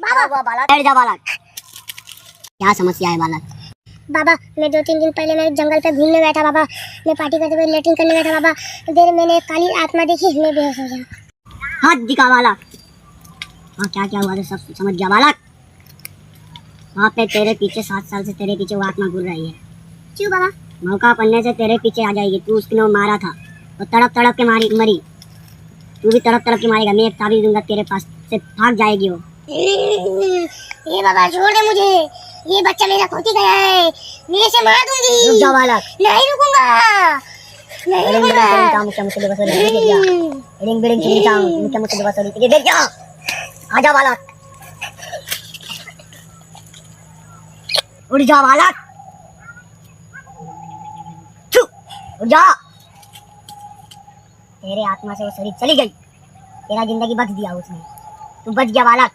बाबा बालक बैठ जा बालक। क्या समस्या है बालक? बाबा मैं 2-3 दिन पहले मैं जंगल पे घूमने गया था बाबा। मैं पार्टी करते हुए लेटिंग करने गया था बाबा। देर मैंने एक काली आत्मा देखी, मैं बेहोश हो गया। हाथ दिखा बालक। हाँ क्या क्या हुआ तो सब समझ गया बालक। वहाँ पे तेरे पीछे 7 साल से तेरे पीछे वो आत्मा घूर रही है। क्यों बाबा? मौका पड़ने से तेरे पीछे आ जाएगी। तू उसने मारा था तो तड़प तड़प के मरी। तू भी तड़प तड़प के मारेगा। मैं एक ताबीज दूंगा तेरे पास से भाग जाएगी वो। ये बाबा छोड़ दे मुझे, ये बच्चा मेरा खोती गया है, मैं इसे मार दूंगी। रुक जा बालक। नहीं रुकूंगा, नहीं रुकूंगा। आजा बालक, उठ जा बालक, उठ जा। तेरे आत्मा से वो शरीर चली गई, तेरा जिंदगी बच दिया उसने, तू बच गया बालक।